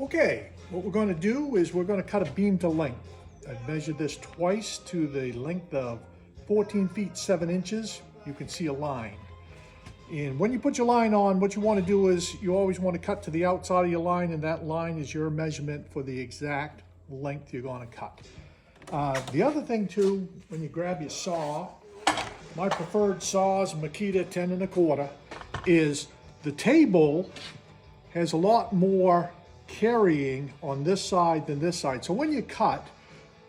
Okay, what we're going to do is we're going to cut a beam to length. I've measured this twice to the length of 14 feet 7 inches. You can see a line. And when you put your line on, what you want to do is you always want to cut to the outside of your line, and that line is your measurement for the exact length you're going to cut. The other thing too, when you grab your saw, my preferred saw is Makita 10 1/4, is the table has a lot more carrying on this side than this side. So when you cut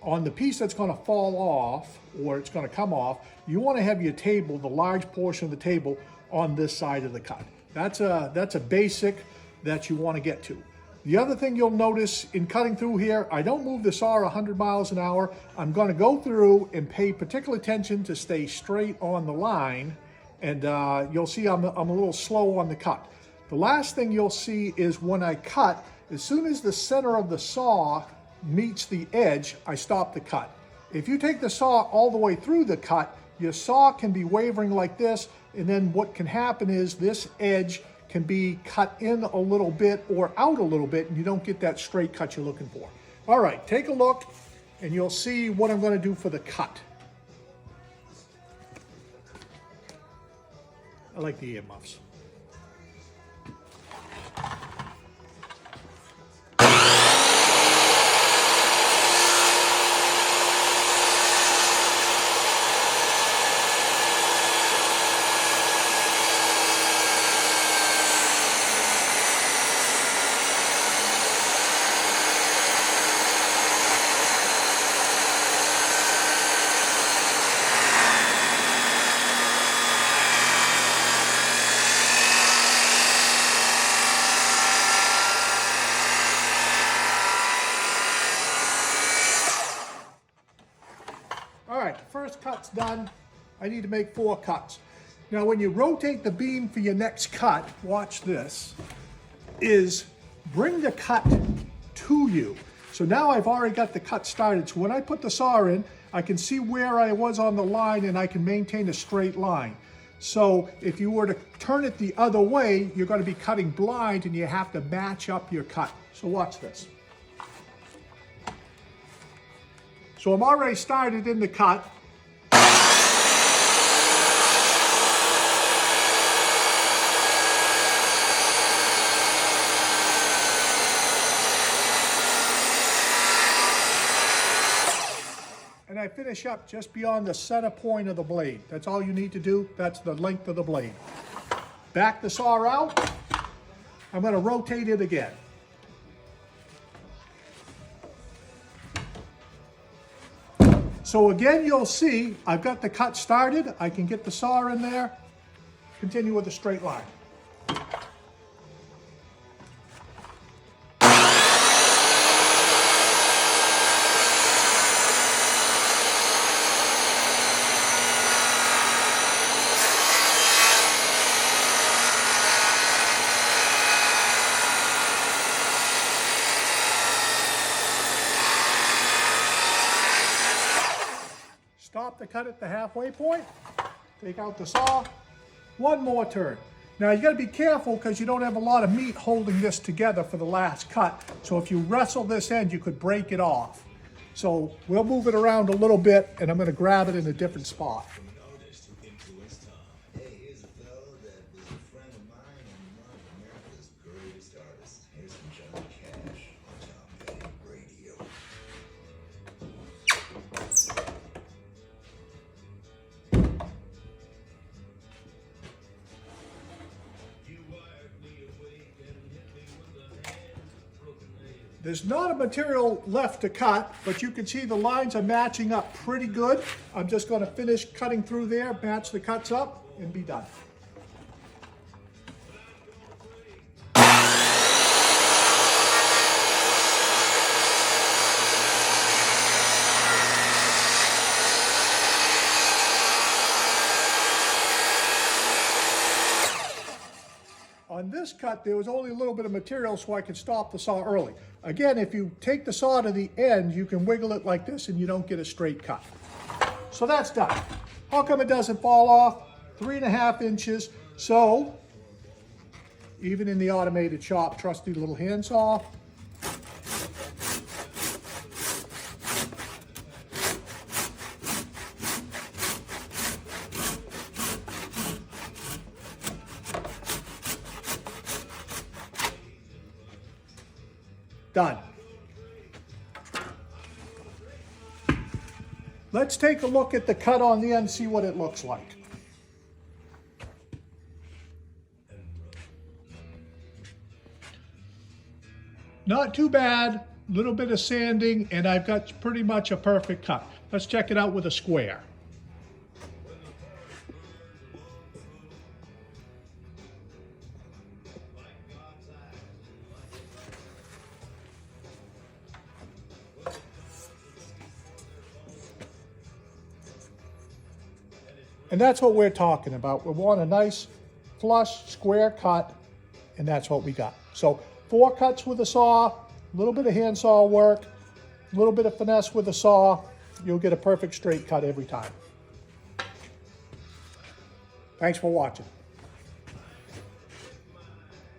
on the piece that's going to fall off or it's going to come off, you want to have your table, the large portion of the table, on this side of the cut. That's a basic that you want to get to. The other thing you'll notice in cutting through here, I don't move the saw 100 miles an hour. I'm going to go through and pay particular attention to stay straight on the line, and you'll see I'm a little slow on the cut. The last thing you'll see is when I cut, as soon as the center of the saw meets the edge, I stop the cut. If you take the saw all the way through the cut, your saw can be wavering like this, and then what can happen is this edge can be cut in a little bit or out a little bit, and you don't get that straight cut you're looking for. All right, take a look, and you'll see what I'm going to do for the cut. I like the earmuffs. All right, the first cut's done. I need to make 4 cuts. Now, when you rotate the beam for your next cut, watch this, is bring the cut to you. So now I've already got the cut started. So when I put the saw in, I can see where I was on the line and I can maintain a straight line. So if you were to turn it the other way, you're going to be cutting blind and you have to match up your cut. So watch this. So I'm already started in the cut. And I finish up just beyond the center point of the blade. That's all you need to do. That's the length of the blade. Back the saw out. I'm going to rotate it again. So again, you'll see I've got the cut started. I can get the saw in there, continue with a straight line. Stop the cut at the halfway point, take out the saw, one more turn. Now you gotta be careful because you don't have a lot of meat holding this together for the last cut. So if you wrestle this end, you could break it off. So we'll move it around a little bit and I'm gonna grab it in a different spot. There's not a material left to cut, but you can see the lines are matching up pretty good. I'm just going to finish cutting through there, match the cuts up, and be done. On this cut, there was only a little bit of material so I could stop the saw early. Again, if you take the saw to the end, you can wiggle it like this and you don't get a straight cut. So that's done. How come it doesn't fall off? 3.5 inches. So even in the automated shop, trusty little handsaw, Done. Let's take a look at the cut on the end, see what it looks like. Not too bad, little bit of sanding, and I've got pretty much a perfect cut. Let's check it out with a square. And that's what we're talking about. We want a nice flush square cut, and that's what we got. So 4 cuts with a saw, a little bit of handsaw work, a little bit of finesse with a saw, you'll get a perfect straight cut every time. Thanks for watching.